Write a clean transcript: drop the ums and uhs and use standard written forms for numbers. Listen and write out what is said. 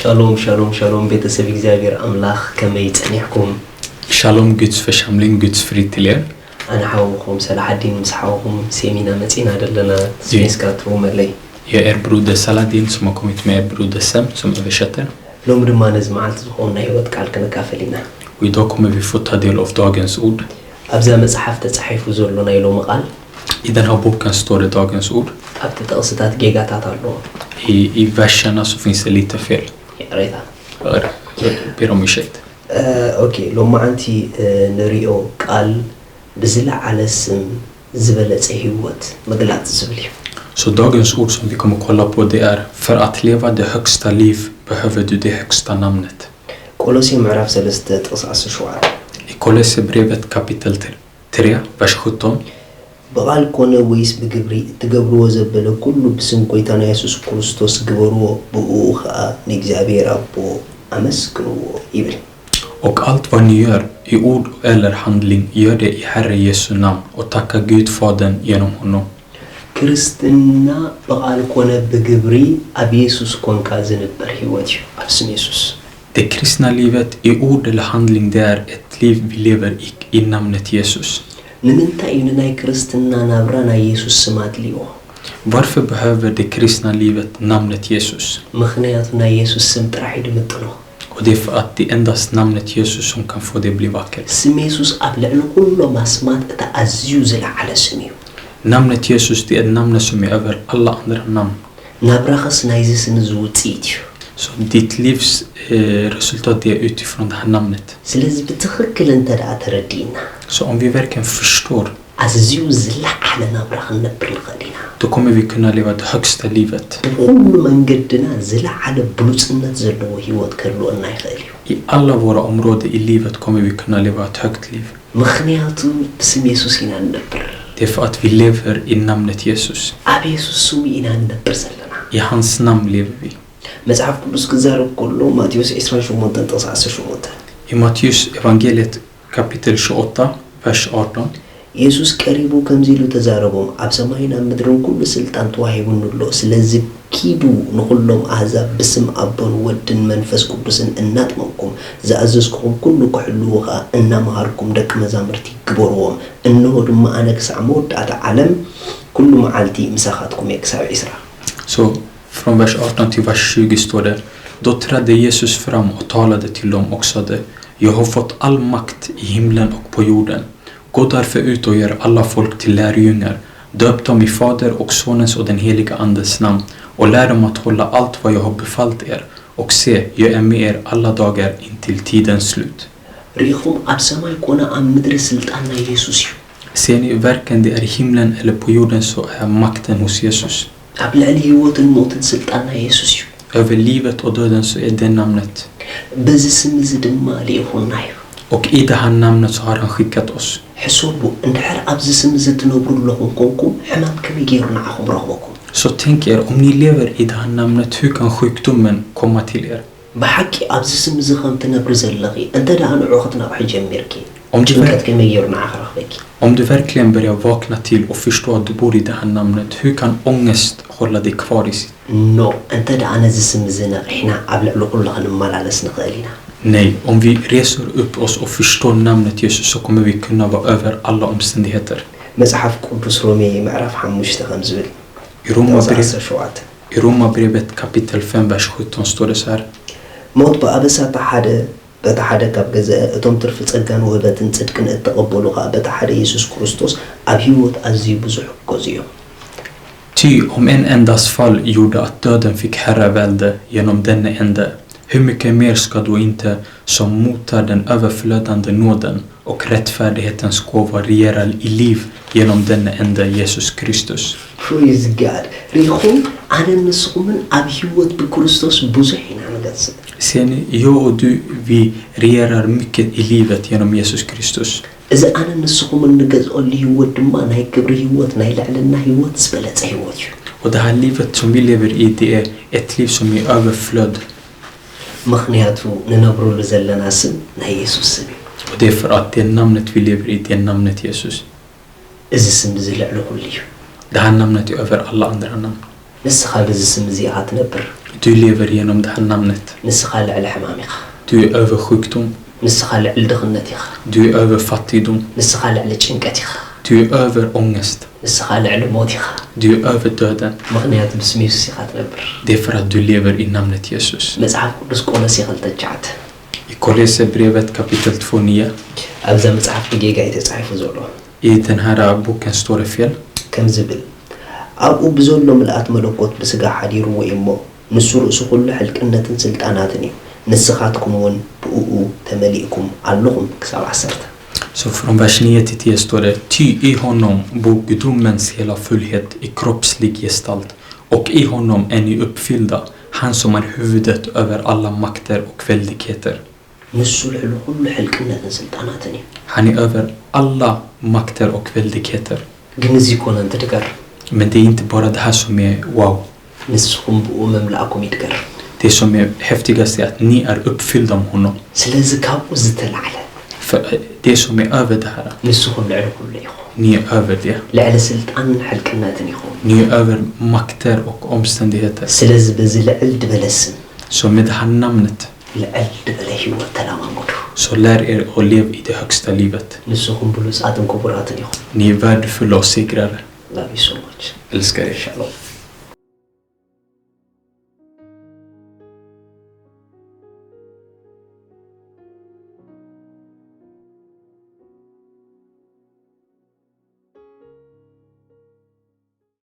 Shalom, shalom, shalom, بيتسب እግዚአብሔር አምላክ ከመይጽንሕኩም Shalom Guds församling, Guds frid till er. أنا حاوكم سلاحدين مسحاوكم سيمينا متينا دلنا سميسكاتو ملي. Jag är broder Saladin som har kommit med broder Sem som översätter. لوم دما نزمعت زخوننا هيوت قال كنكافلينا. Och idag kommer vi få ta del av dagens ord. أبزا مصحف تتصحيفو زولونا يلو مقال. I den här boken står det dagens ord. أبت تقصتات جيجاتات allå. I verserna så finns det lite fel. Ja, redan. Jag ber om ursäkt. اوكي لو ما انتي نريو قال بزلا على اسم زبلت هيوت مغلات زبلي. Så dagens ord som vi kommer kolla på det är: för att leva det högsta liv behöver du det högsta namnet. Kolossi معرف سلسته تقص شوار. I Kolosserbrevet kapitel 3 vers 17. بقال كونه ويس بجبري تجبروا زبله كله بسم قيتنا يسوع كريستوس جبروا بوخا نجزابير أبو أمسكنوا يبل. Och allt vad ni gör i ord eller handling, gör det i Herre Jesu namn och tacka Gud Fadern genom honom. Kristina بقال كونه بجبري أبي يسوع كون كازن برهيوتي أبسم يسوع. Det kristna livet i ord eller handling, det är ett liv vi lever i namnet Jesus. نمنتا ينناي كريستنا نابرانا يسوع سمات ليو. Varför behöver det kristna livet namnet Jesus? مخنياتنا يسوع سم تراحيد متنو. Och det är för att det är endast namnet Jesus som kan få det bli vackert. سم يسوع أبلع كل ما سمات تأزيوز على سميو. Namnet Jesus, det är namnet som är över alla andra namn. نابراخس نايزس نزوتيتيو. Så ditt livs resultat är utifrån det här namnet. سلز بتخكل انت دا تردينا. Så om vi verkligen förstår, أزيوز على نابراخ نبر الغدينا. då kommer vi kunna leva det högsta livet. كل من قدنا زلا على بلوصنا زلو هيوت كلو أنا يخيليو. I alla våra områden i livet kommer vi kunna leva ett högt liv. مخنياتو بسم يسوع هنا نبر. Det är för att vi lever i namnet Jesus. أبي يسوع سمي هنا نبر زلنا. I hans namn lever vi. مزعف كلوس كزارو كله ماتيوس إسرائيل شو مونتن تصعص شو مونتن. I Matteus evangeliet kapitel 28 vers 18. يسوع قريبو كمزيلو تزاربهم أبسماهنا مدرون كل سلطان توهيبون الله سلزب كيدو نقولهم أحزاب باسم أبون ودن منفس قدسن النات منكم زأززكم كل كحلوها إن مهاركم دك مزامرتي كبروهم إنه لما أنا كسعمود أتعلم كل معالتي مساخاتكم يكسع إسرا. Så från vers 18 till vers 20 står det: då trädde Jesus fram och talade till dem och sade: jag har fått all makt i himlen och på jorden. Gå därför ut och gör alla folk till lärjungar. Döp dem i Fader och Sonens och den heliga Andes namn och lär dem att hålla allt vad jag har befallt er. Och se, jag är med er alla dagar in till tidens slut. ريخم أبسما يكون أم مدرس الآن يسوع. Ser ni verkligen det är i himlen eller på jorden, så är makten hos Jesus. قبل الهيوت الموت السلطان يسوع. Över livet och döden så är det namnet. بز اسم زدم مالي هونايو. Och i det här namnet så har han skickat oss. حسوبو اندحر أبز اسم زدنا برلهم كونكم حمام كم يجيرنا عهم رغبكم. Så tänk er, om ni lever i det här namnet, hur kan sjukdomen komma till er? بحكي أبز اسم زخم تنبرز اللغي أنت ده أنا عقدنا بحجم ميركي. Om du verkligen börjar vakna till och förstå att du bor i det här namnet, hur kan ångest hålla dig kvar i sitt? Nej, om vi reser upp oss och förstår namnet Jesus, så kommer vi kunna vara över alla omständigheter. I Romarbrevet kapitel 5 vers 17 står det så här: بتحدى كاب جزاء توم ترفض أجان وهبتن صدقن التقبلوا خا بتحدى يسوع كريستوس أبيوت أزي بزح كزيو. Ty om en endas fall gjorde att döden fick herravälde genom denna enda, hur mycket mer ska då inte som mottar den överflödande nåden och rättfärdighetens gåva regera i liv genom denna enda Jesus Kristus. Praise God. ريخون أنا نسخمن أبيوت بكريستوس بزحنا نجس. Ser ni, jag och du, vi regerar mycket i livet genom Jesus Kristus. إذا أنا نسخمن نجس اللي هيوت ما نهي كبر هيوت نهي لعلنا هيوت سبلت هيوت. Och det här livet som vi lever i, det är ett liv som är överflöd. مخنياتو ننبرو لزلنا سم نهي يسوع سم. Och det är för att det namnet vi lever i, det är namnet Jesus. إذا سم زلع له كل يوم. Det här namnet är över alla andra namn. نسخة بز سم زيعات نبر. Du lever genom det här namnet. ንስኻ ልዕሊ ሕማሚኻ Du är över sjukdom. ንስኻ ልዕሊ ድኽነት ኢኻ Du är över fattigdom. ንስኻ ልዕሊ ጭንቀት ኢኻ Du är över ångest. ንስኻ ልዕሊ ሞት ኢኻ Du är över döden. ምኽንያቱ ብስም ኢየሱስ ኢኻ ትነብር Det är för att du lever i namnet Jesus. መጽሓፍ ቅዱስ ቆሎሴ 2:9 I Kolosserbrevet kapitel 2:9. ኣብዛ መጽሓፍ ብጌጋ የተጻሕፉ ዘሎ I den här boken står det fel. ከም ዝብል ኣብኡ ብዘሎ ምልኣት መለኮት ብስጋ ሓዲርዎ እሞ ንሱ ርእሱ ኩሉ ሕልቅነትን ስልጣናትን እዩ ንስኻትኩም እውን ብእኡ ተመሊእኩም ኣለኹም ክሳብ 10 Så från vers 9 till 10 står det: Ty i honom bor gudomens hela fullhet i kroppslig gestalt, och i honom är ni uppfyllda, han som är huvudet över alla makter och väldigheter. ንሱ ልዕሊ ኩሉ ሕልቅነትን ስልጣናትን እዩ Han är över alla makter och väldigheter. ግን እዚ ኮነ እንትድገር Men det är inte bara det här som är wow. ንስኹም ብኡ መምላእኩም ይድገር Det som är häftigast är att ni är uppfyllda av honom. ስለዚ ካብኡ ዝተላዕለ För det som är över det här, ንስኹም ልዕሊ ኩሉ ኢኹም ni är över det. ልዕሊ ስልጣንን ሕልቅነትን ኢኹም Ni är över makter och omständigheter. ስለዚ በዚ ልዕል ድበለስን Så med det här namnet, ልዕል ድበለ ህይወት ተለማመዱ så lär er att leva i det högsta livet. ንስኹም ብሉፃትን ክቡራትን ኢኹም Ni är värdefulla och segrare. love you so much Älskar er. shalom